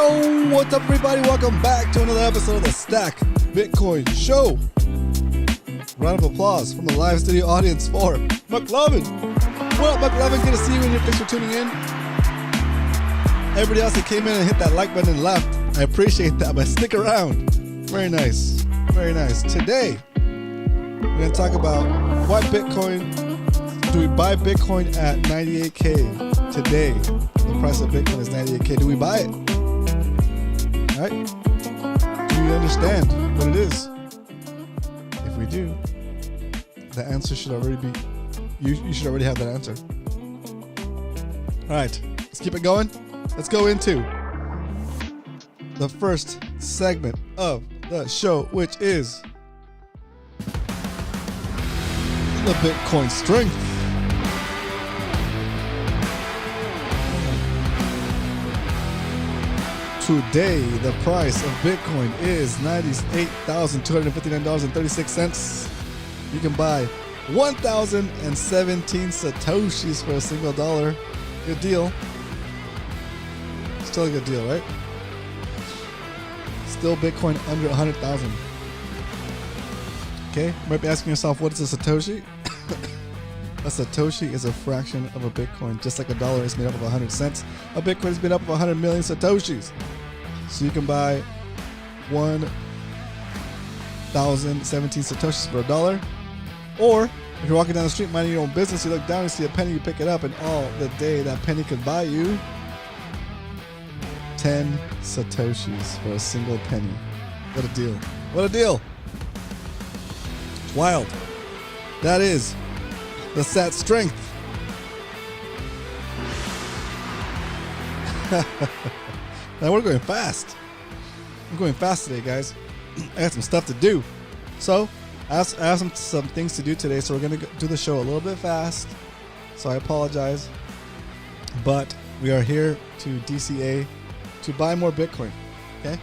Yo, what's up, everybody? Welcome back to another episode of the Stack Bitcoin Show. Round of applause from the live studio audience for McLovin. What up, McLovin? Good to see you in here. Thanks for tuning in. Everybody else that came in and hit that like button and left, I appreciate that, but stick around. Very nice. Very nice. Today, we're going to talk about what Bitcoin, do we buy Bitcoin at 98K today? The price of Bitcoin is 98K. Do we buy it? All right? Do we understand what it is? If we do, the answer should already be, you should already have that answer. All right, let's keep it going. Let's go into the first segment of the show, which is the Bitcoin strength. Today, the price of Bitcoin is $98,259.36. You can buy 1,017 Satoshis for a single dollar. Good deal. Still a good deal, right? Still Bitcoin under 100,000. Okay, you might be asking yourself, what is a Satoshi? A Satoshi is a fraction of a Bitcoin. Just like a dollar is made up of 100 cents, a Bitcoin is made up of 100 million Satoshis. So you can buy 1,017 Satoshis for a dollar. Or if you're walking down the street minding your own business, you look down and see a penny, you pick it up, and all the day that penny could buy you 10 Satoshis for a single penny. What a deal. What a deal. It's wild. That is the SAT strength. Now we're going fast. I'm going fast today, guys. I got some stuff to do. So I have some things to do today, so we're going to do the show a little bit fast. So I apologize. But we are here to DCA to buy more Bitcoin. Okay?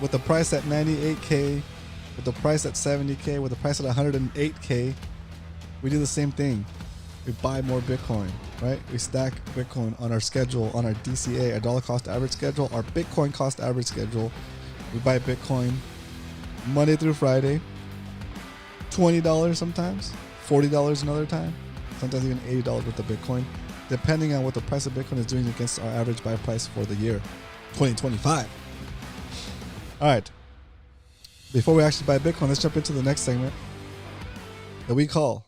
With the price at 98K, with the price at 70K, with the price at 108K, we do the same thing. We buy more Bitcoin, right? We stack Bitcoin on our schedule, on our DCA, our dollar cost average schedule, our Bitcoin cost average schedule. We buy Bitcoin Monday through Friday, $20 sometimes, $40 another time, sometimes even $80 worth of Bitcoin, depending on what the price of Bitcoin is doing against our average buy price for the year 2025. All right. Before we actually buy Bitcoin, let's jump into the next segment that we call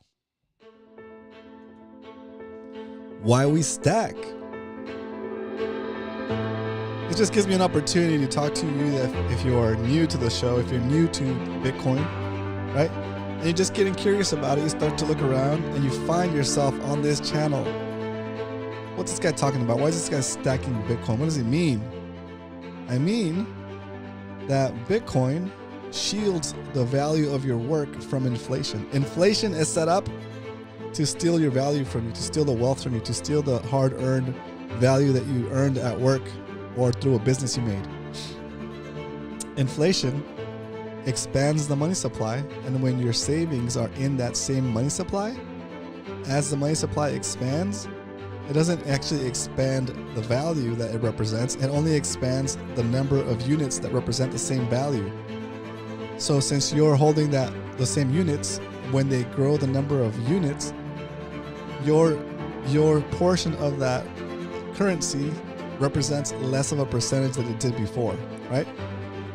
Why We Stack. It just gives me an opportunity to talk to you that if you are new to the show, if you're new to Bitcoin, right? And you're just getting curious about it, you start to look around and you find yourself on this channel. What's this guy talking about? Why is this guy stacking Bitcoin? What does he mean? I mean that Bitcoin shields the value of your work from inflation. Inflation is set up to steal your value from you, to steal the wealth from you, to steal the hard-earned value that you earned at work or through a business you made. Inflation expands the money supply, and when your savings are in that same money supply, as the money supply expands, it doesn't actually expand the value that it represents. It only expands the number of units that represent the same value. So since you're holding the same units, when they grow the number of units, your portion of that currency represents less of a percentage than it did before, right?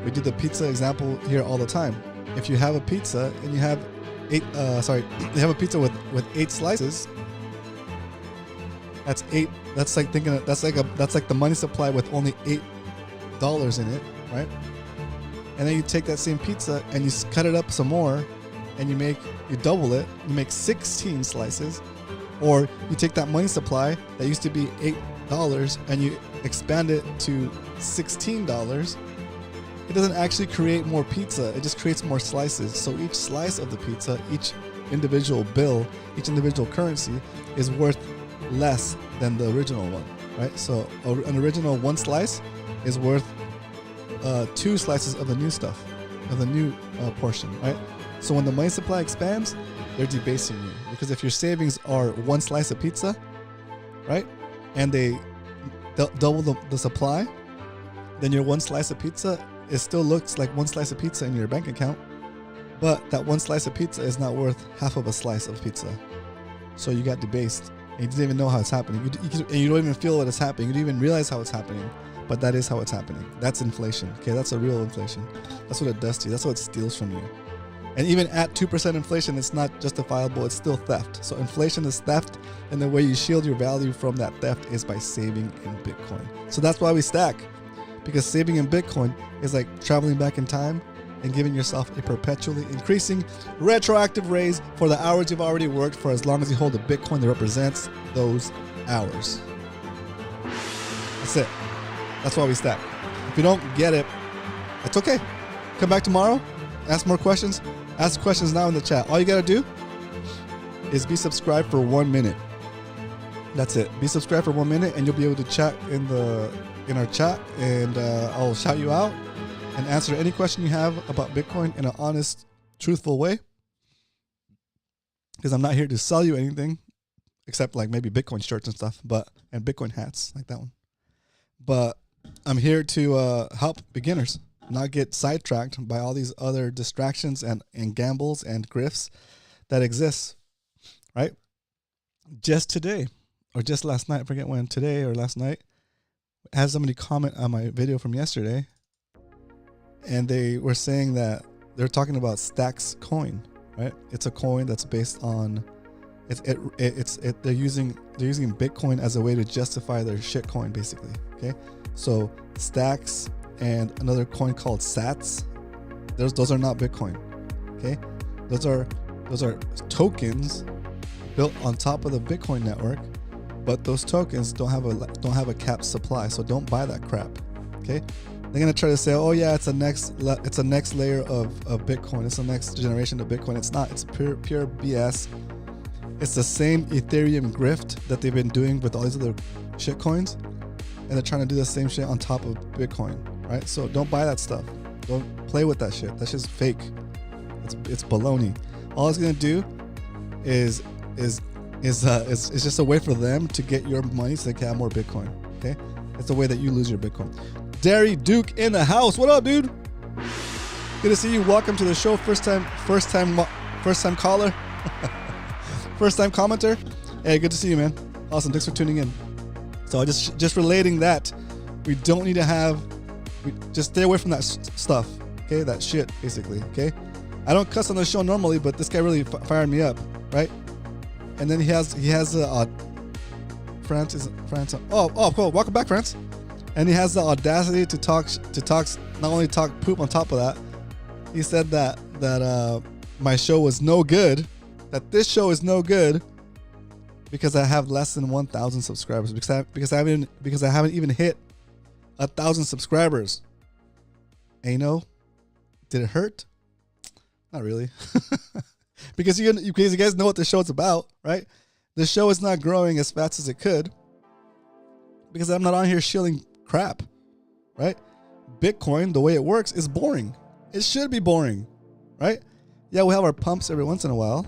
We do the pizza example here all the time. If you have a pizza and you have you have a pizza with 8 slices, that's 8. That's like the money supply with only $8 in it, right? And then you take that same pizza and you cut it up some more, and you double it. You make 16 slices, or you take that money supply that used to be $8 and you expand it to $16. It doesn't actually create more pizza. It just creates more slices. So each slice of the pizza, each individual bill, each individual currency is worth less than the original one, right? So an original one slice is worth 2 slices of the new stuff, of the new portion, right? So when the money supply expands, they're debasing you, because if your savings are 1 slice of pizza, right, and they double the supply, then your one slice of pizza, it still looks like one slice of pizza in your bank account, but that one slice of pizza is not worth half of a slice of pizza. So you got debased, and you didn't even know how it's happening. And you don't even feel what is happening. You don't even realize how it's happening, but that is how it's happening. That's inflation. Okay, that's a real inflation. That's what it does to you. That's what it steals from you. And even at 2% inflation, it's not justifiable. It's still theft. So inflation is theft, and the way you shield your value from that theft is by saving in Bitcoin. So that's why we stack, because saving in Bitcoin is like traveling back in time and giving yourself a perpetually increasing retroactive raise for the hours you've already worked for as long as you hold a Bitcoin that represents those hours. That's it. That's why we stack. If you don't get it, it's okay. Come back tomorrow, ask more questions. Ask questions now in the chat. All you gotta do is be subscribed for 1 minute. That's it. Be subscribed for 1 minute, and you'll be able to chat in our chat, and I'll shout you out and answer any question you have about Bitcoin in an honest, truthful way. Because I'm not here to sell you anything, except like maybe Bitcoin shirts and stuff, and Bitcoin hats like that one. But I'm here to help beginners not get sidetracked by all these other distractions and gambles and grifts that exist, right? Just today, or just last night, I forget when, today or last night, I had somebody comment on my video from yesterday, and they were saying that they're talking about Stacks coin, right? It's a coin that's based on, they're using Bitcoin as a way to justify their shit coin, basically, okay? So Stacks and another coin called Sats, those are not Bitcoin, okay? Those are tokens built on top of the Bitcoin network, but those tokens don't have a capped supply, so don't buy that crap, okay? They're gonna try to say, oh yeah, it's a next layer of Bitcoin, it's the next generation of Bitcoin. It's not. It's pure BS. It's the same Ethereum grift that they've been doing with all these other shit coins, and they're trying to do the same shit on top of Bitcoin. Right, so don't buy that stuff. Don't play with that shit. That's just fake. It's baloney. All it's gonna do is just a way for them to get your money so they can have more Bitcoin. Okay, it's the way that you lose your Bitcoin. Derry Duke in the house. What up, dude? Good to see you. Welcome to the show. First time caller, first time commenter. Hey, good to see you, man. Awesome. Thanks for tuning in. So I just relating that we don't need to have. Just stay away from that stuff, okay? That shit, basically, okay? I don't cuss on the show normally, but this guy really fired me up, right? And then he has France. Oh, cool. Welcome back, France. And he has the audacity to talk, not only talk poop on top of that. He said that my show was no good, that this show is no good because I have less than 1,000 subscribers, because I haven't even hit 1,000 subscribers. And you know, did it hurt? Not really. because you guys know what the show's about, right? The show is not growing as fast as it could because I'm not on here shilling crap, right? Bitcoin, the way it works, is boring. It should be boring, right? Yeah, we have our pumps every once in a while,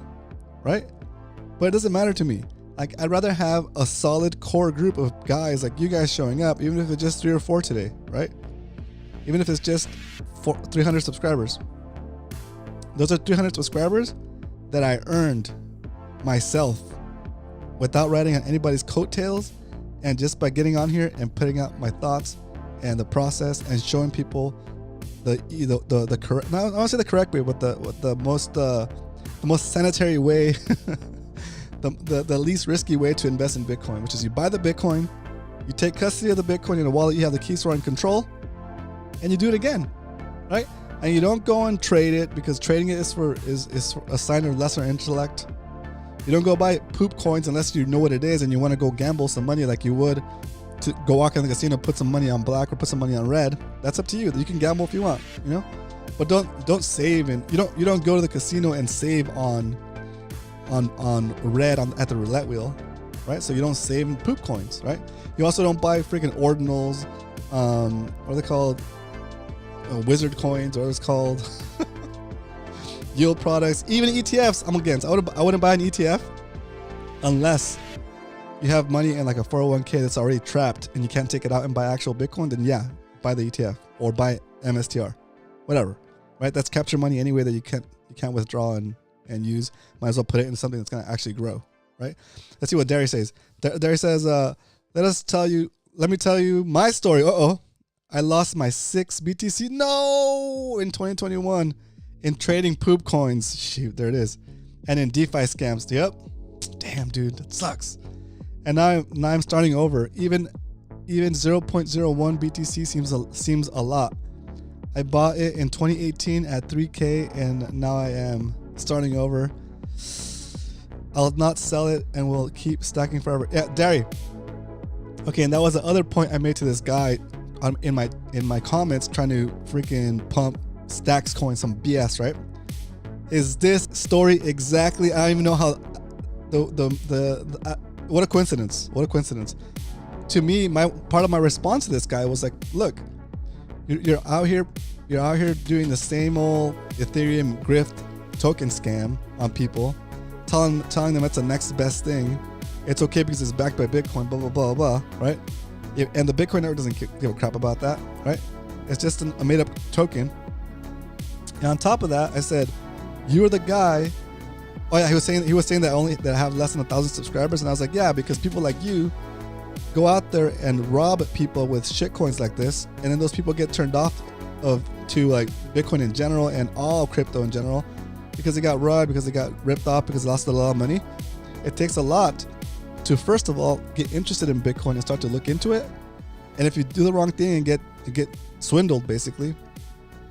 right? But it doesn't matter to me. Like, I'd rather have a solid core group of guys like you guys showing up, even if it's just 3 or 4 today, right? Even if it's just 300 subscribers. Those are 300 subscribers that I earned myself without riding on anybody's coattails, and just by getting on here and putting out my thoughts and the process and showing people the correct, not I want to say the correct way, but the most sanitary way. The least risky way to invest in Bitcoin, which is you buy the Bitcoin, you take custody of the Bitcoin in a wallet you have the keys for and control, and you do it again, right? And you don't go and trade it, because trading it is a sign of lesser intellect. You don't go buy poop coins unless you know what it is and you want to go gamble some money like you would to go walk in the casino, put some money on black or put some money on red. That's up to you. You can gamble if you want, you know, but don't save, and you don't go to the casino and save on red at the roulette wheel, right? So you don't save in poop coins, right? You also don't buy freaking ordinals, what are they called? Wizard coins, or it's called yield products, even ETFs. I'm against. I wouldn't buy an ETF unless you have money in like a 401k that's already trapped and you can't take it out and buy actual Bitcoin. Then yeah, buy the ETF or buy MSTR, whatever, right? That's capture money anyway that you can't withdraw and use. Might as well put it into something that's going to actually grow, right? Let's see what Derry says. Derry says, let me tell you my story. I lost my 6 BTC. No, in 2021 in trading poop coins. Shoot, there it is. And in DeFi scams. Yep. Damn, dude, that sucks. And now I'm starting over. Even 0.01 BTC seems a lot. I bought it in 2018 at 3K, and now I am starting over. I'll not sell it and will keep stacking forever. Yeah, Derry. Okay, and that was the other point I made to this guy in my comments, trying to freaking pump Stacks coin, some BS, right? Is this story exactly? I don't even know how. What a coincidence! What a coincidence! To me, part of my response to this guy was like, look, you're out here doing the same old Ethereum grift token scam on people, telling them that's the next best thing. It's okay because it's backed by Bitcoin, blah blah blah blah, right? And the Bitcoin network doesn't give a crap about that, right? It's just a made up token. And on top of that, I said, you're the guy. Oh yeah, he was saying that I have less than 1,000 subscribers, and I was like, yeah, because people like you go out there and rob people with shit coins like this, and then those people get turned off to like Bitcoin in general and all crypto in general because they got robbed, because they got ripped off, because they lost a lot of money. It takes a lot to, first of all, get interested in Bitcoin and start to look into it. And if you do the wrong thing and get swindled, basically,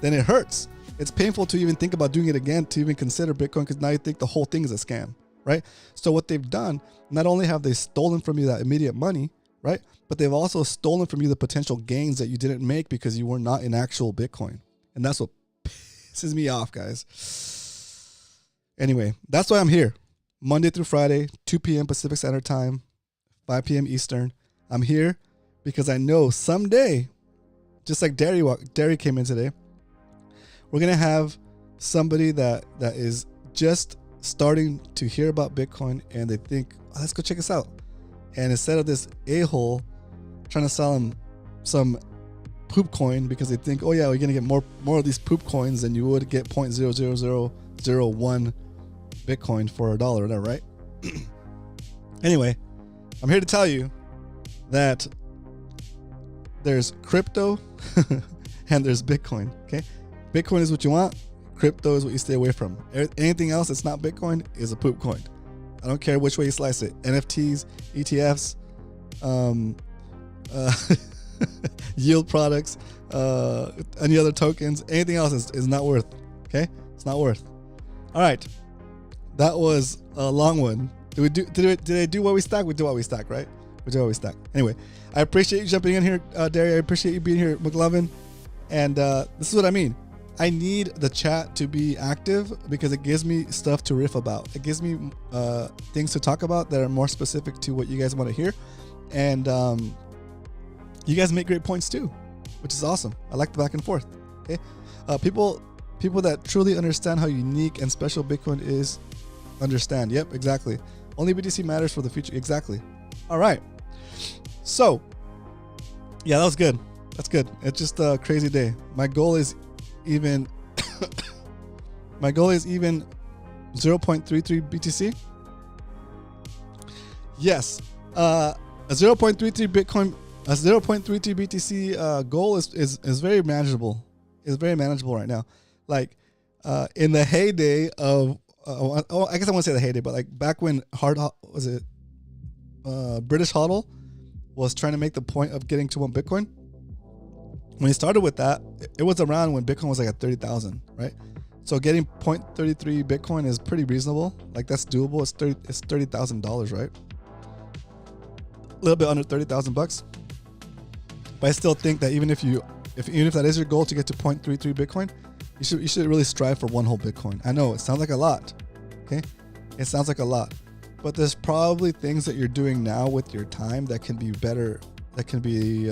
then it hurts. It's painful to even think about doing it again, to even consider Bitcoin, because now you think the whole thing is a scam, right? So what they've done, not only have they stolen from you that immediate money, right? But they've also stolen from you the potential gains that you didn't make because you were not in actual Bitcoin. And that's what pisses me off, guys. Anyway, that's why I'm here. Monday through Friday, 2 p.m. Pacific Standard Time, 5 p.m. Eastern. I'm here because I know someday, just like Derry came in today, we're going to have somebody that is just starting to hear about Bitcoin, and they think, oh, let's go check this out. And instead of this a-hole trying to sell them some poop coin because they think, oh yeah, we're going to get more of these poop coins than you would get 0.00001 Bitcoin for $1 or whatever, right? Anyway, I'm here to tell you that there's crypto and there's Bitcoin, okay? Bitcoin is what you want. Crypto is what you stay away from. Anything else that's not Bitcoin is a poop coin. I don't care which way you slice it. NFTs, ETFs, yield products, any other tokens, anything else is not worth. Okay? It's not worth. All right. That was a long one. Did I do what we stack? We do what we stack, right? We do what we stack. Anyway, I appreciate you jumping in here, Derry. I appreciate you being here, McLovin. And this is what I mean. I need the chat to be active because it gives me stuff to riff about. It gives me things to talk about that are more specific to what you guys want to hear. And you guys make great points too, which is awesome. I like the back and forth. Okay, people that truly understand how unique and special Bitcoin is understand. Yep, exactly. Only BTC matters for the future. Exactly. All right. So, yeah, that was good. That's good. It's just a crazy day. My goal is even 0.33 BTC. Yes, a 0.33 Bitcoin, a 0.33 BTC goal is very manageable. It's very manageable right now. Like in the heyday of, I guess I won't say the heyday, but like back when British HODL was trying to make the point of getting to 1 Bitcoin. When he started with that, it was around when Bitcoin was like at 30,000, right? So getting 0.33 Bitcoin is pretty reasonable. Like that's doable. It's $30,000, right? A little bit under 30,000 bucks. But I still think that even if that is your goal to get to 0.33 Bitcoin, you should really strive for 1 whole Bitcoin. I know it sounds like a lot, okay? It sounds like a lot, but there's probably things that you're doing now with your time that can be better. That can be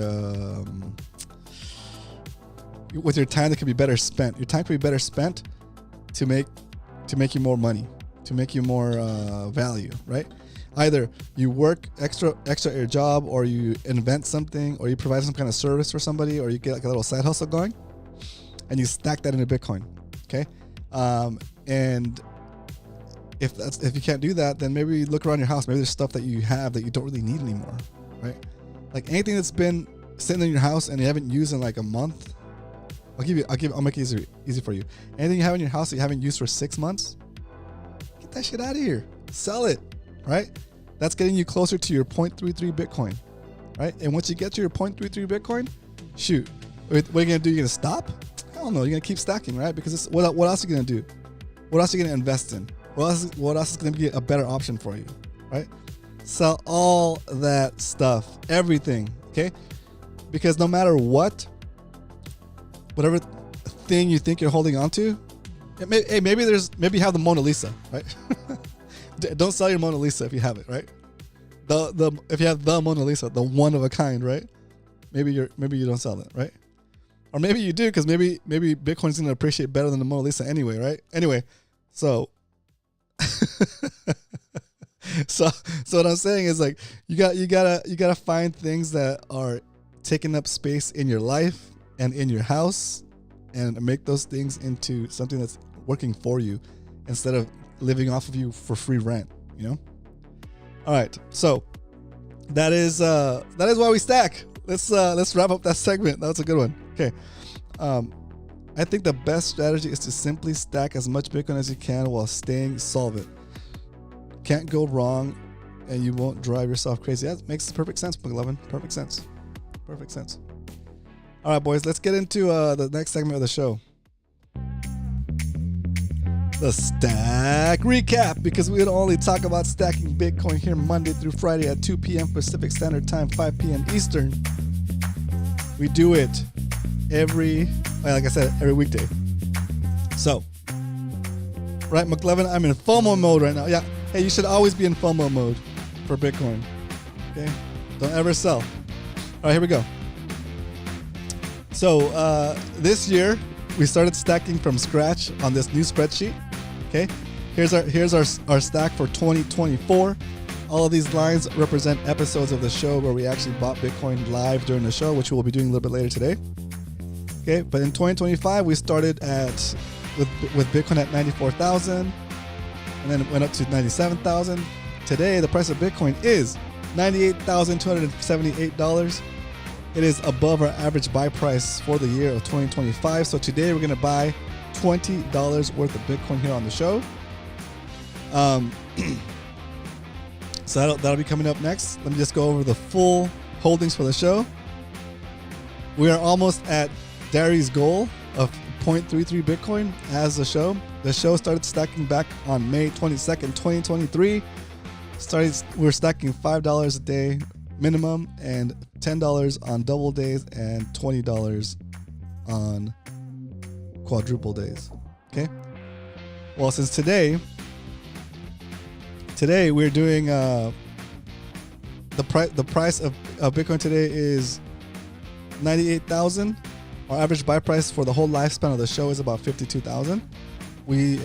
with your time that can be better spent. Your time can be better spent to make you more money, to make you more value, right? Either you work extra at your job, or you invent something, or you provide some kind of service for somebody, or you get like a little side hustle going, and you stack that into Bitcoin. Okay, and if you can't do that, then maybe look around your house. Maybe there's stuff that you have that you don't really need anymore, right? Like anything that's been sitting in your house and you haven't used in like a month. I'll make it easy for you. Anything you have in your house that you haven't used for 6 months, get that shit out of here. Sell it, right? That's getting you closer to your 0.33 Bitcoin, right? And once you get to your 0.33 Bitcoin, shoot, what are you gonna do? You're gonna stop? Hell no, you're gonna keep stacking, right? Because what else are you gonna do? What else are you gonna invest in? What else is gonna be a better option for you, right? Sell all that stuff, everything, okay? Because no matter what, whatever thing you think you're holding on to, maybe you have the Mona Lisa, right? Don't sell your Mona Lisa if you have it, right? If you have the Mona Lisa, the one of a kind, right? Maybe you don't sell it, right? Or maybe you do, because maybe Bitcoin's gonna appreciate better than the Mona Lisa anyway, right? Anyway, so so what I'm saying is, like, you gotta find things that are taking up space in your life and in your house, and make those things into something that's working for you instead of living off of you for free rent, you know? All right, so that is why we stack. Let's wrap up that segment. That was a good one. Okay, I think the best strategy is to simply stack as much Bitcoin as you can while staying solvent. Can't go wrong, and you won't drive yourself crazy. That makes perfect sense, McLovin. Perfect sense. All right, boys, let's get into the next segment of the show. The stack recap, because we would only talk about stacking Bitcoin here Monday through Friday at 2 p.m. Pacific Standard Time, 5 p.m. Eastern. We do it every weekday. So, right, McLevin, I'm in FOMO mode right now. Yeah, hey, you should always be in FOMO mode for Bitcoin. Okay, don't ever sell. All right, here we go. So this year we started stacking from scratch on this new spreadsheet. Okay, here's our stack for 2024. All of these lines represent episodes of the show where we actually bought Bitcoin live during the show, which we'll be doing a little bit later today. Okay, but in 2025 we started with Bitcoin at 94,000, and then it went up to 97,000. Today the price of Bitcoin is $98,278. It is above our average buy price for the year of 2025. So today we're going to buy $20 worth of Bitcoin here on the show. So that'll be coming up next. Let me just go over the full holdings for the show. We are almost at Gary's goal of 0.33 Bitcoin as the show. The show started stacking back on May 22nd, 2023. We're stacking $5 a day minimum, and $10 on double days, and $20 on quadruple days. Okay. Well, since today we're doing the price of Bitcoin today is 98,000. Our average buy price for the whole lifespan of the show is about 52,000. We've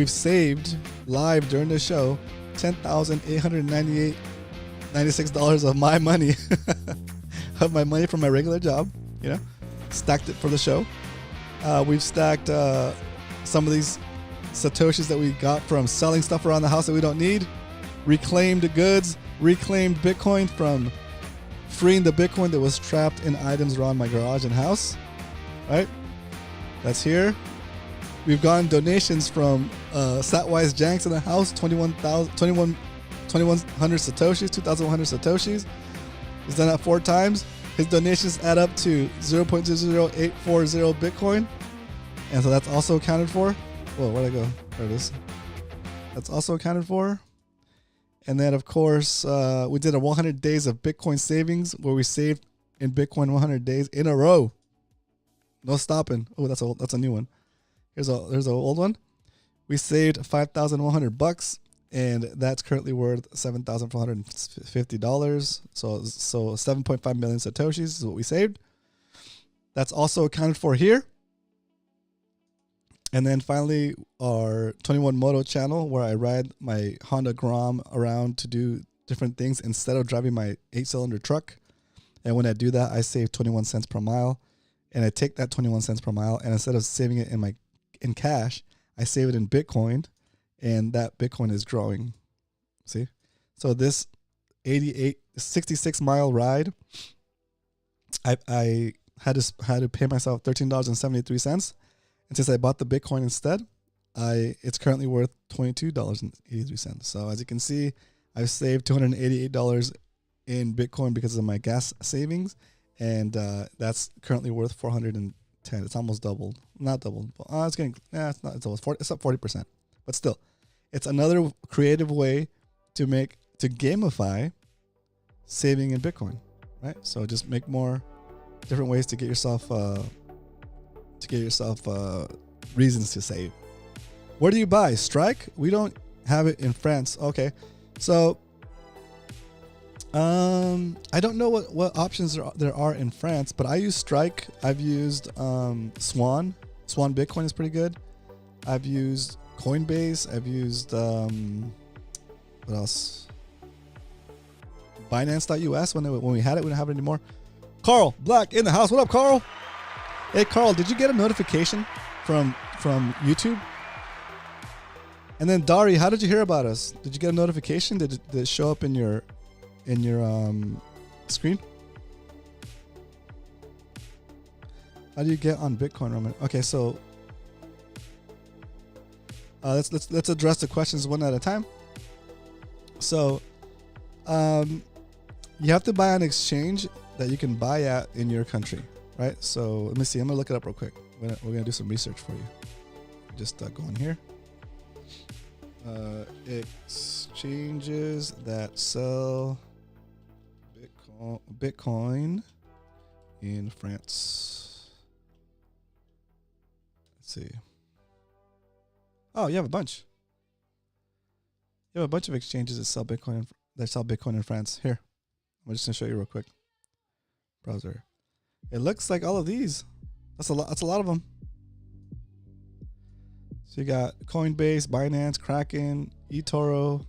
saved live during the show $10,896 of my money, from my regular job. You know, stacked it for the show. We've stacked some of these Satoshis that we got from selling stuff around the house that we don't need. Reclaimed goods, reclaimed Bitcoin from freeing the Bitcoin that was trapped in items around my garage and house. Right? That's here. We've gotten donations from Satwise Janks in the house, 2,100 Satoshis, 2,100 Satoshis. He's done that 4 times. His donations add up to 0.00840 Bitcoin. And so that's also accounted for. Whoa, where'd I go? There it is. That's also accounted for. And then, of course, we did a 100 days of Bitcoin savings where we saved in Bitcoin 100 days in a row. No stopping. Oh, that's a new one. There's an old one. We saved $5,100, and that's currently worth $7,450. So 7.5 million Satoshis is what we saved. That's also accounted for here. And then finally, our 21 Moto channel, where I ride my Honda Grom around to do different things instead of driving my 8-cylinder truck. And when I do that, I save 21 cents per mile. And I take that 21 cents per mile, and instead of saving it in cash, I save it in Bitcoin, and that Bitcoin is growing. See? So this 66 mile ride, I had to pay myself $13.73. And since I bought the Bitcoin instead, it's currently worth $22.83. So as you can see, I've saved $288 in Bitcoin because of my gas savings, and that's currently worth $410. It's almost doubled. Not doubled. It's getting. It's not. It's up 40%. But still, it's another creative way to gamify saving in Bitcoin, right? So just make more different ways to get yourself reasons to save. Where do you buy? Strike? We don't have it in France. Okay, so I don't know what options there are in France, but I use Strike. I've used Swan. Swan Bitcoin is pretty good. I've used Coinbase. I've used what else? Binance.us when we had it. We don't have it anymore. Carl Black in the house. What up, Carl? Hey, Carl, did you get a notification from YouTube? And then Dari, how did you hear about us? Did you get a notification? Did it show up in your screen? How do you get on Bitcoin, Roman? Okay, so let's address the questions one at a time. So, you have to buy on exchange that you can buy at in your country, right? So let me see. I'm gonna look it up real quick. We're gonna do some research for you. Just go in here. Exchanges that sell Bitcoin in France. Let's see. Oh, you have a bunch. You have a bunch of exchanges that sell Bitcoin in France. Here, I'm just gonna show you real quick. Browser. It looks like all of these. That's a lot. That's a lot of them. So you got Coinbase, Binance, Kraken, eToro.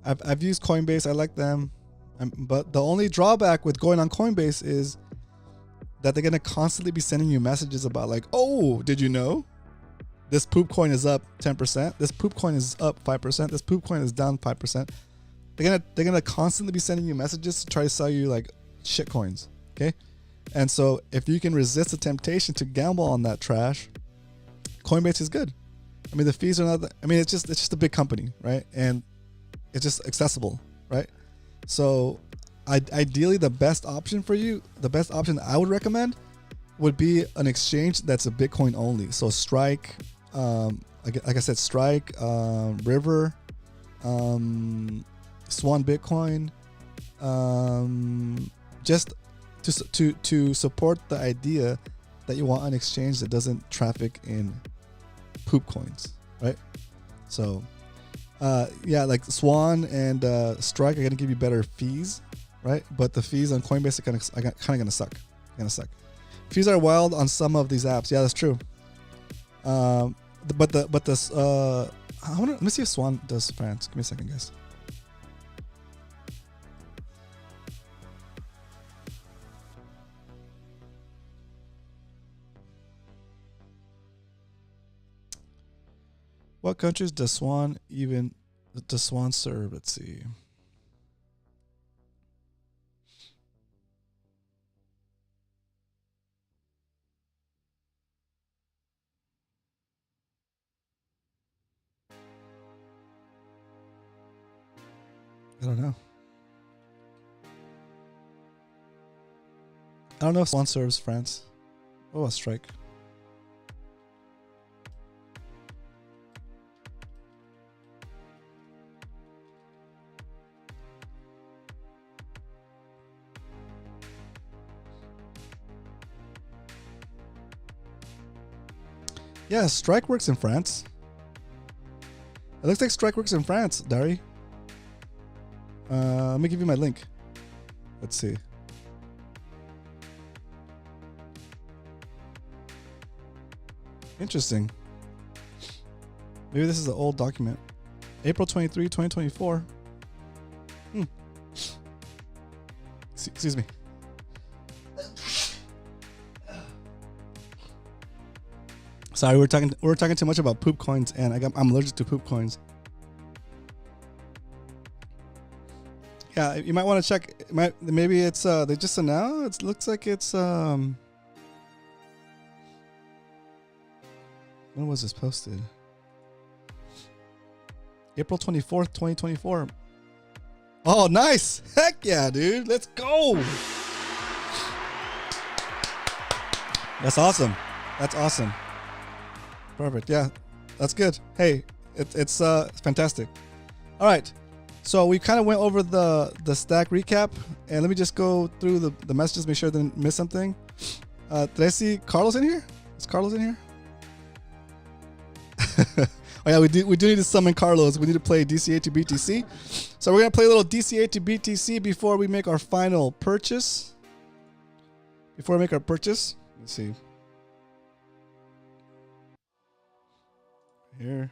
I've used Coinbase. I like them. But the only drawback with going on Coinbase is that they're gonna constantly be sending you messages about like, oh, did you know this poop coin is up 10%? This poop coin is up 5%. This poop coin is down 5%. They're gonna constantly be sending you messages to try to sell you like shit coins. Okay, and so if you can resist the temptation to gamble on that trash, Coinbase is good. I mean, the fees are not. It's just a big company, right? And it's just accessible, right? So, ideally, the best option for you, the best option I would recommend, would be an exchange that's a Bitcoin only. So Strike, like I said, Strike, River, Swan Bitcoin, just to support the idea that you want an exchange that doesn't traffic in poop coins, right? So, yeah, like Swan and Strike are gonna give you better fees, right? But the fees on Coinbase are kind of gonna suck. Fees are wild on some of these apps. Yeah, that's true. Let me see if Swan does France. Give me a second, guys. What countries does Swan serve? Let's see. I don't know. I don't know if Swan serves France. Oh, a Strike. Yeah, Strike works in France. It looks like Strike works in France, Dari. Let me give you my link. Let's see. Interesting. Maybe this is an old document. April 23, 2024. Excuse me. Sorry, we're talking too much about poop coins, and I'm allergic to poop coins. Yeah, you might want to check. Maybe it's they just announced. It looks like it's when was this posted? April 24th, 2024. Oh, nice! Heck yeah, dude! Let's go! That's awesome. That's awesome. Perfect. Yeah, that's good. Hey, it's fantastic. All right, so we kind of went over the stack recap, and let me just go through the messages, make sure I didn't miss something. Did I see Carlos in here? Is Carlos in here? Oh yeah, we do need to summon Carlos. We need to play DCA to BTC. So we're gonna play a little DCA to BTC before we make our final purchase. Before we make our purchase, let's see. Here,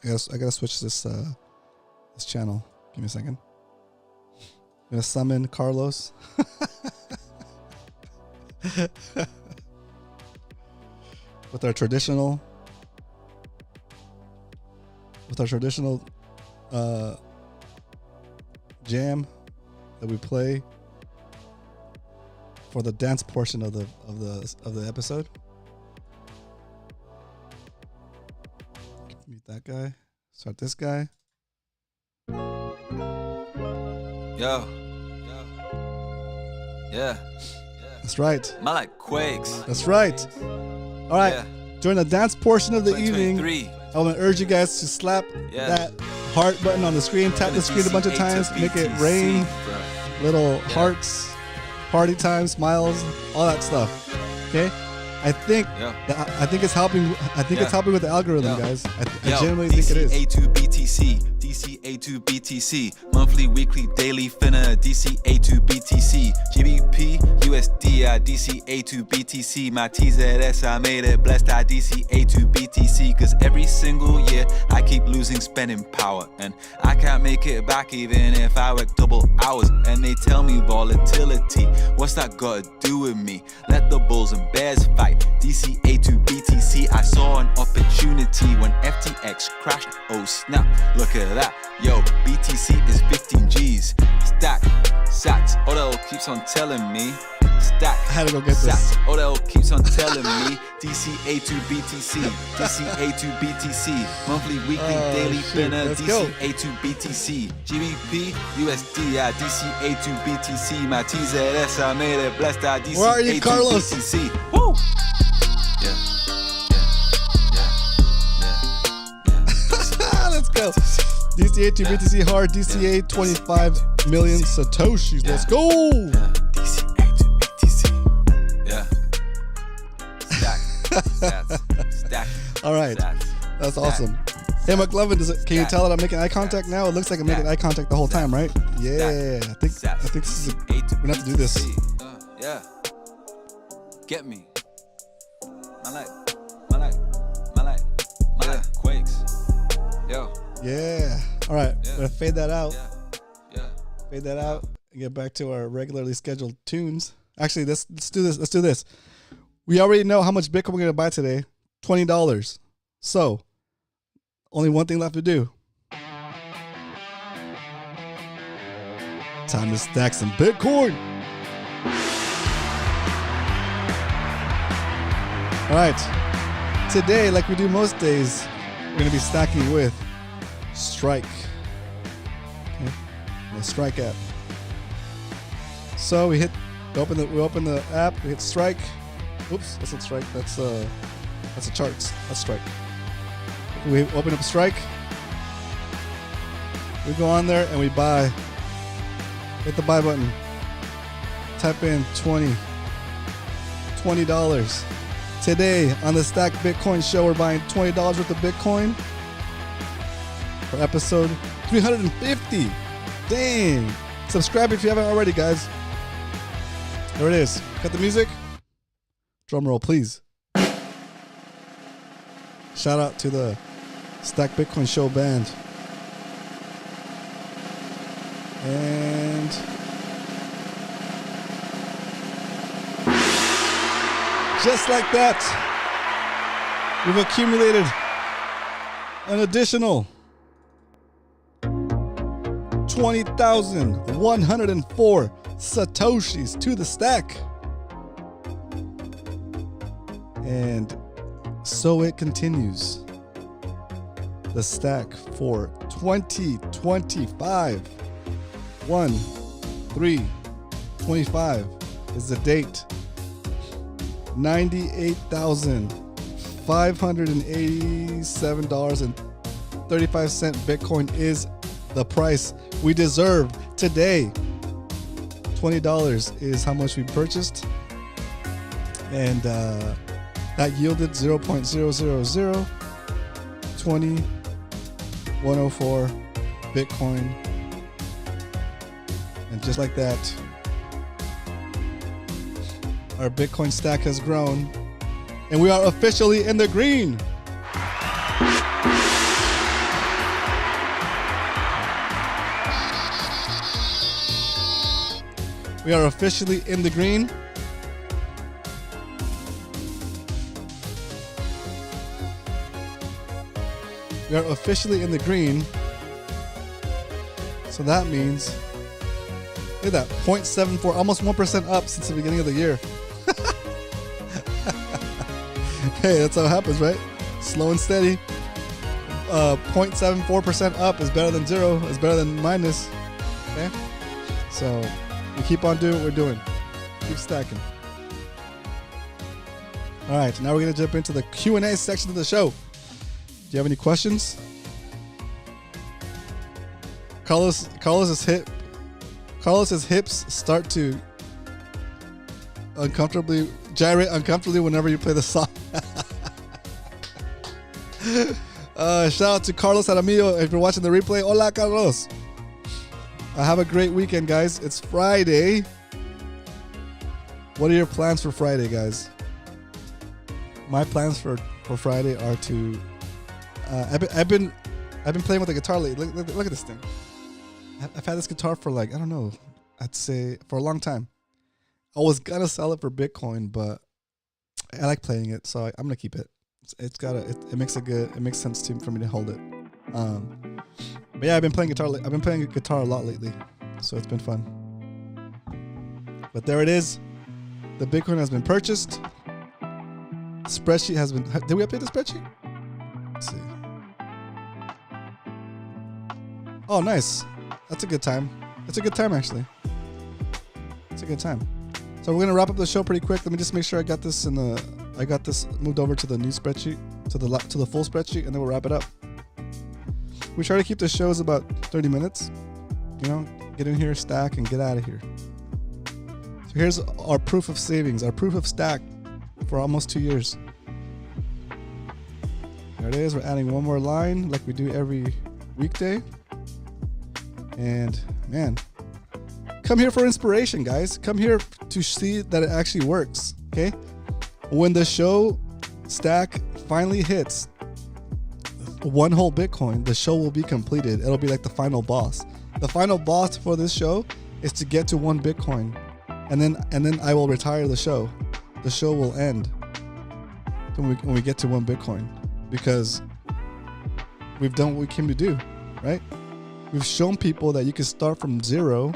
I gotta switch this this channel. Give me a second. I'm gonna summon Carlos. With our traditional jam that we play for the dance portion of the episode. Mute that guy. Start this guy. Yo. Yeah. That's right. My like quakes. That's right. All right. Yeah. During the dance portion of the evening, I want to urge you guys to slap that heart button on the screen, tap the screen a bunch of times, make it rain, little hearts, party time, smiles, all that stuff. Okay? I think it's helping. I think it's helping with the algorithm, guys. I genuinely think it is. DCA2BTC, DCA2BTC, monthly, weekly, daily, finna, DCA2BTC, GBP, USD, DCA2BTC, my TZS, I made it blessed, DCA2BTC, cause every single year I keep losing spending power, and I can't make it back even if I work double hours, and they tell me volatility, what's that gotta do with me? Let the bulls and bears fight. DCA2BTC, I saw an opportunity when FTX crashed. Oh snap, look at that. Yo, BTC is 15 G's. Stack, sats, Odell keeps on telling me. Stack, I had to go get sats, this. Odell keeps on telling me. DCA2BTC, DCA2BTC, monthly, weekly, daily, finna, DCA2BTC, GBP, USD, DCA2BTC, my TZS, I made it blessed, DCA2BTC. Where are you, Carlos? Woo! Let's go. DCA to BTC hard. DCA 25 million Satoshis. Let's go. DCA to BTC. Yeah. Stack. All right. That's awesome. Hey, McLovin, can you tell that I'm making eye contact now? It looks like I'm making eye contact the whole time, right? Yeah. I think this is we're gonna have to do this. Yeah. Get me. My light. Quakes. Yo. Yeah. All right. Yeah. Gonna fade that out. Yeah. Fade that out and get back to our regularly scheduled tunes. Actually, let's do this. Let's do this. We already know how much Bitcoin we're gonna buy today. $20. So, only one thing left to do. Time to stack some Bitcoin. All right. Today, like we do most days, we're going to be stacking with Strike. Okay. The Strike app. So we open the app, we hit Strike. Oops, that's not Strike. That's a charts. That's Strike. We open up Strike. We go on there and we buy. Hit the buy button. Type in $20. Today on the Stack Bitcoin Show, we're buying $20 worth of Bitcoin for episode 350. Dang. Subscribe if you haven't already, guys. There it is. Cut the music. Drum roll, please. Shout out to the Stack Bitcoin show banned. And just like that, we've accumulated an additional 20,104 Satoshis to the stack. And so it continues. The stack for 2025. 1/3/25 is the date. $98,587.35 Bitcoin is the price we deserve today. $20 is how much we purchased, and that yielded 0.00020,104 Bitcoin. And just like that, our Bitcoin stack has grown, and we are officially in the green. We are officially in the green. We are officially in the green. So that means, look at that, 0.74, almost 1% up since the beginning of the year. Hey, that's how it happens, right? Slow and steady. 0.74% up is better than zero, is better than minus. Okay? So we keep on doing what we're doing. Keep stacking. All right, now we're going to jump into the Q&A section of the show. Do you have any questions? Carlos's hips start to gyrate uncomfortably whenever you play the song. Shout out to Carlos Aramillo if you're watching the replay. Hola, Carlos. Have a great weekend, guys. It's Friday. What are your plans for Friday, guys? My plans for Friday are to I've been playing with the guitar lately. Look at this thing. I've had this guitar for like, I don't know, I'd say for a long time. I was gonna sell it for Bitcoin, but I like playing it, so I'm gonna keep it. It makes sense for me to hold it. But yeah, I've been playing guitar a lot lately, so it's been fun. But there it is. The Bitcoin has been purchased. Spreadsheet has been. Did we update the spreadsheet? Let's see. Oh, nice. That's a good time. It's a good time, actually. It's a good time. So we're gonna wrap up the show pretty quick. Let me just make sure I got this moved over to the new spreadsheet, to the full spreadsheet, and then we'll wrap it up. We try to keep the shows about 30 minutes. You know, get in here, stack, and get out of here. So here's our proof of savings, our proof of stack for almost 2 years. There it is. We're adding one more line like we do every weekday. And man, come here for inspiration, guys. Come here to see that it actually works. Okay. When the show stack finally hits one whole Bitcoin, the show will be completed. It'll be like the final boss. The final boss for this show is to get to 1 Bitcoin, and then I will retire the show. The show will end when we get to 1 Bitcoin, because we've done what we came to do, right? We've shown people that you can start from zero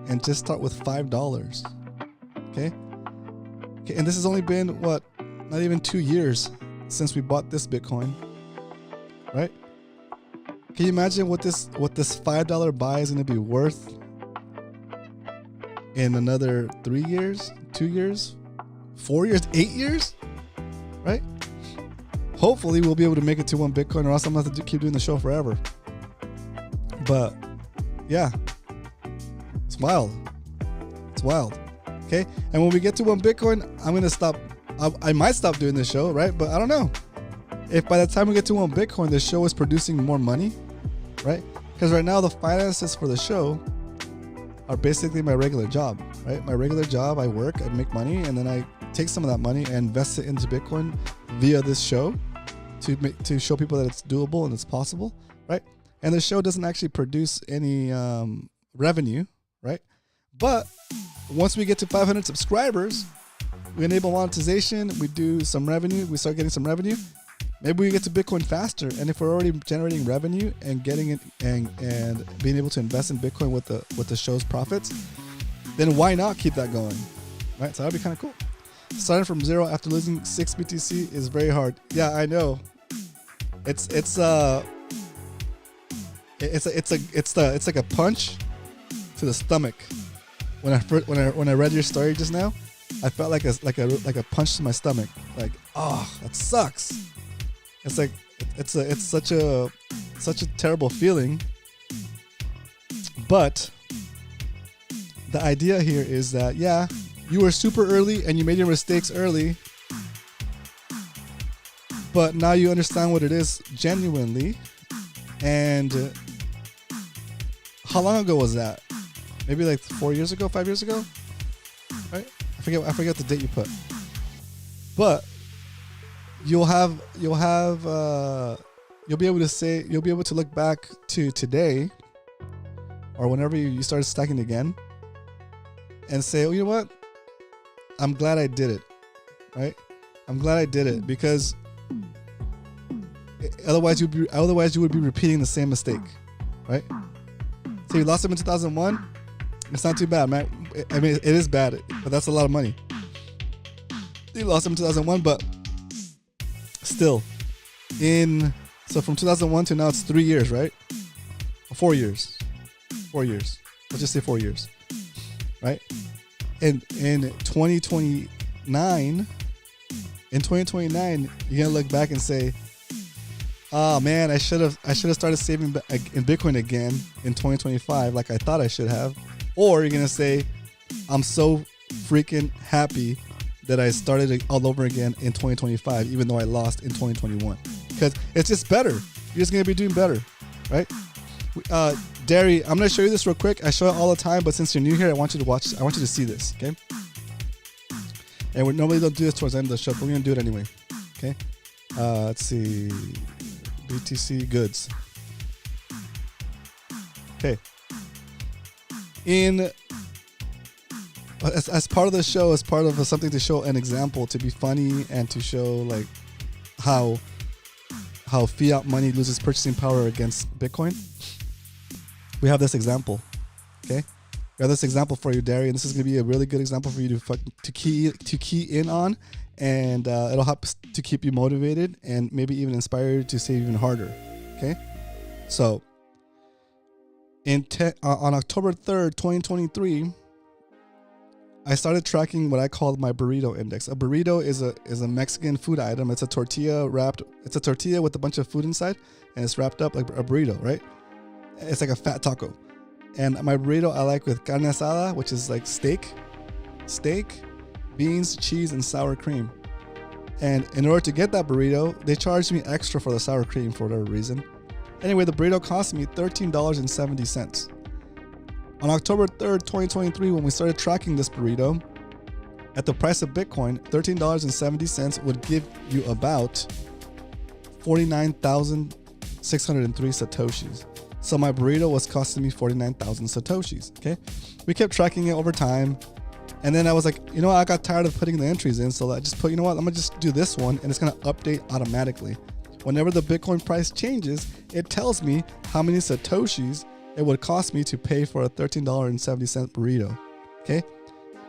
and just start with $5. Okay, and this has only been not even 2 years since we bought this Bitcoin, right? Can you imagine what this $5 buy is going to be worth in another 3 years, 2 years, 4 years, 8 years, right? Hopefully we'll be able to make it to 1 Bitcoin, or else I'm going to have to keep doing the show forever. But yeah, it's wild. It's wild. Okay. And when we get to 1 Bitcoin, I'm going to stop. I might stop doing this show, right? But I don't know if by the time we get to 1 Bitcoin, the show is producing more money, right? Because right now the finances for the show are basically my regular job, right? My regular job, I work, I make money, and then I take some of that money and invest it into Bitcoin via this show to show people that it's doable and it's possible, right? And the show doesn't actually produce any revenue, right? But once we get to 500 subscribers, we enable monetization, we do some revenue, we start getting some revenue. Maybe we get to Bitcoin faster, and if we're already generating revenue and getting it and being able to invest in Bitcoin with the show's profits, then why not keep that going, right? So that'd be kind of cool. Starting from zero after losing 6 BTC is very hard. Yeah, I know. It's like a punch to the stomach. When I read your story just now, I felt like a punch to my stomach. Like, oh, that sucks. It's like it's such a terrible feeling. But the idea here is that, yeah, you were super early and you made your mistakes early, but now you understand what it is genuinely. And how long ago was that? Maybe like 4 years ago, 5 years ago, right? I forget the date you put. But you'll be able to look back to today or whenever you start stacking again and say, oh, you know what? I'm glad I did it, right? I'm glad I did it, because otherwise you would be repeating the same mistake, right? So you lost them in 2001. It's not too bad, man. I mean, it is bad, but that's a lot of money. You lost them in 2001, but still, so from 2001 to now, it's 3 years, right? 4 years. 4 years. Let's just say 4 years, right? And in 2029, you're gonna look back and say, "Oh man, I should have started saving in Bitcoin again in 2025, like I thought I should have." Or you're gonna say, "I'm so freaking happy that I started it all over again in 2025, even though I lost in 2021, because it's just better. You're just gonna be doing better, right?" Derry, I'm gonna show you this real quick. I show it all the time, but since you're new here, I want you to watch. I want you to see this, okay? And we normally don't do this towards the end of the show, but we're gonna do it anyway, okay? Let's see, BTC goods. Okay. As part of the show, as part of something to show an example, to be funny and to show like how fiat money loses purchasing power against Bitcoin, we have this example. Okay, we have this example for you, Derry, and this is going to be a really good example for you to key in on, and it'll help to keep you motivated and maybe even inspire you to save even harder. Okay, so on October 3rd, 2023, I started tracking what I called my burrito index. A burrito is a Mexican food item. It's a tortilla with a bunch of food inside, and it's wrapped up like a burrito, right? It's like a fat taco. And my burrito I like with carne asada, which is like steak, beans, cheese, and sour cream. And in order to get that burrito, they charged me extra for the sour cream for whatever reason. Anyway, the burrito cost me $13.70. On October 3rd, 2023, when we started tracking this burrito, at the price of Bitcoin, $13.70 would give you about 49,603 Satoshis. So my burrito was costing me 49,000 Satoshis, okay? We kept tracking it over time. And then I was like, you know what? I got tired of putting the entries in. So I just put, you know what? I'm going to just do this one, and it's going to update automatically. Whenever the Bitcoin price changes, it tells me how many Satoshis it would cost me to pay for a $13.70 burrito, okay?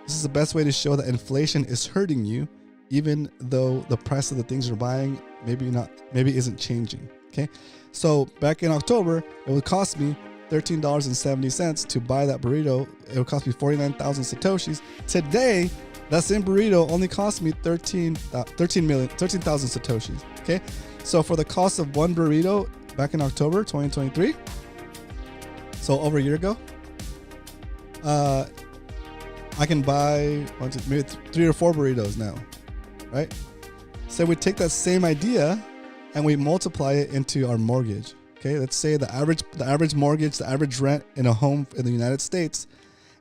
This is the best way to show that inflation is hurting you, even though the price of the things you're buying maybe isn't changing, okay? So back in October, it would cost me $13.70 to buy that burrito. It would cost me 49,000 Satoshis. Today, that same burrito only cost me 13,000 Satoshis, okay? So for the cost of one burrito back in October 2023, so over a year ago, I can buy maybe 3 or 4 burritos now, right? So we take that same idea and we multiply it into our mortgage. Okay, let's say the average mortgage, the average rent in a home in the United States,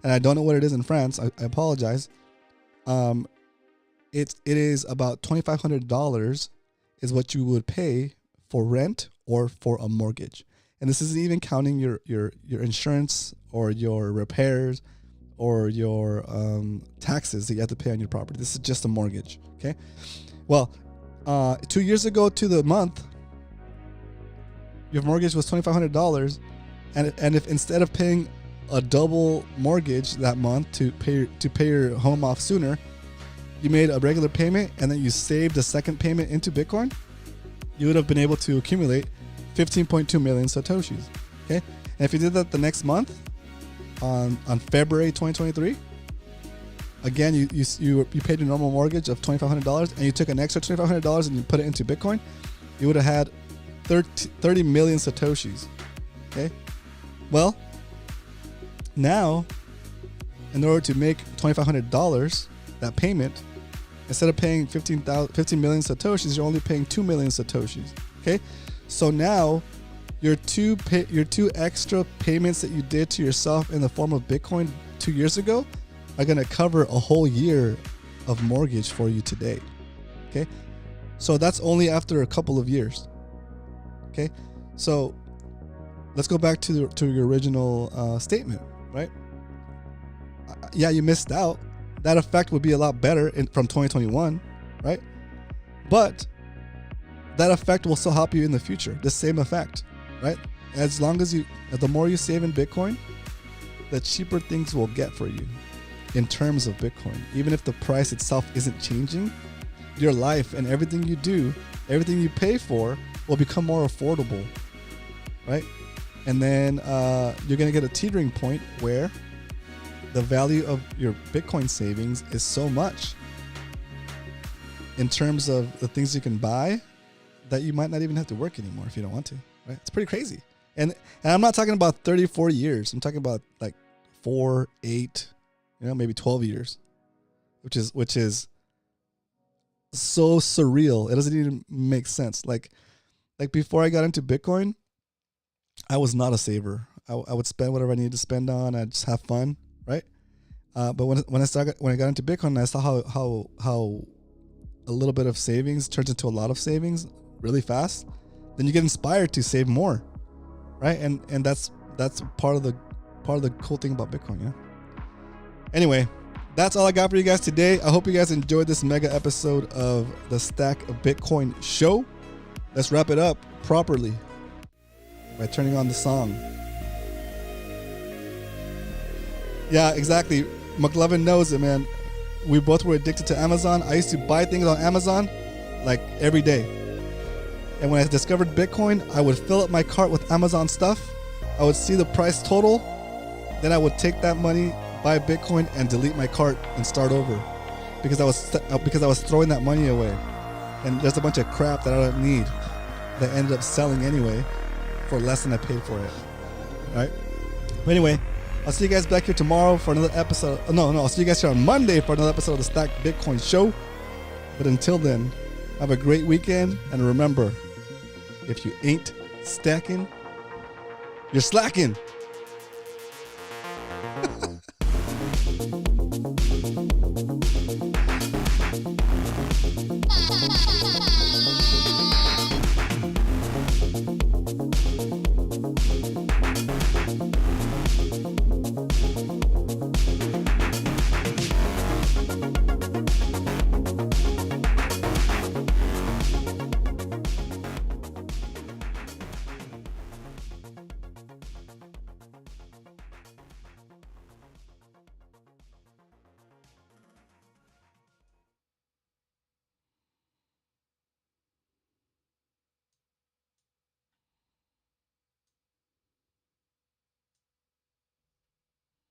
and I don't know what it is in France. I apologize. It is about $2,500 is what you would pay for rent or for a mortgage. And this isn't even counting your insurance or your repairs or your taxes that you have to pay on your property. This is just a mortgage, okay? Well, 2 years ago to the month, your mortgage was $2,500, and if instead of paying a double mortgage that month to pay your home off sooner, you made a regular payment and then you saved a second payment into Bitcoin, you would have been able to accumulate 15.2 million Satoshis, okay? And if you did that the next month, on February 2023, again, you paid your normal mortgage of $2,500 and you took an extra $2,500 and you put it into Bitcoin, you would have had 30 million Satoshis, okay? Well, now, in order to make $2,500, that payment, instead of paying 15 million Satoshis, you're only paying 2 million Satoshis, okay? So now, your two extra payments that you did to yourself in the form of Bitcoin 2 years ago are going to cover a whole year of mortgage for you today, okay? So that's only after a couple of years, okay? So let's go back to your original statement, right? Yeah, you missed out. That effect would be a lot better from 2021, right? But that effect will still help you in the future. The same effect, right? As long as the more you save in Bitcoin, the cheaper things will get for you in terms of Bitcoin. Even if the price itself isn't changing, your life and everything you do, everything you pay for will become more affordable, right? And then you're going to get a teetering point where the value of your Bitcoin savings is so much in terms of the things you can buy that you might not even have to work anymore if you don't want to, right? It's pretty crazy. And I'm not talking about 30, 40 years. I'm talking about like 4, 8, maybe 12 years, which is so surreal. It doesn't even make sense. Like before I got into Bitcoin, I was not a saver. I would spend whatever I needed to spend on. I'd just have fun, right? But when I got into Bitcoin, I saw how a little bit of savings turns into a lot of savings really fast. Then you get inspired to save more, right? And that's part of the cool thing about Bitcoin, yeah. Anyway, that's all I got for you guys today. I hope you guys enjoyed this mega episode of the Stack of Bitcoin show. Let's wrap it up properly by turning on the song. Yeah, exactly. McLovin knows it, man. We both were addicted to Amazon. I used to buy things on Amazon like every day. And when I discovered Bitcoin, I would fill up my cart with Amazon stuff. I would see the price total. Then I would take that money, buy Bitcoin, and delete my cart and start over because I was throwing that money away. And there's a bunch of crap that I don't need that I ended up selling anyway for less than I paid for it. All right. But anyway, I'll see you guys back here tomorrow for another episode. No, I'll see you guys here on Monday for another episode of the Stack Bitcoin Show. But until then, have a great weekend. And remember, if you ain't stacking, you're slacking.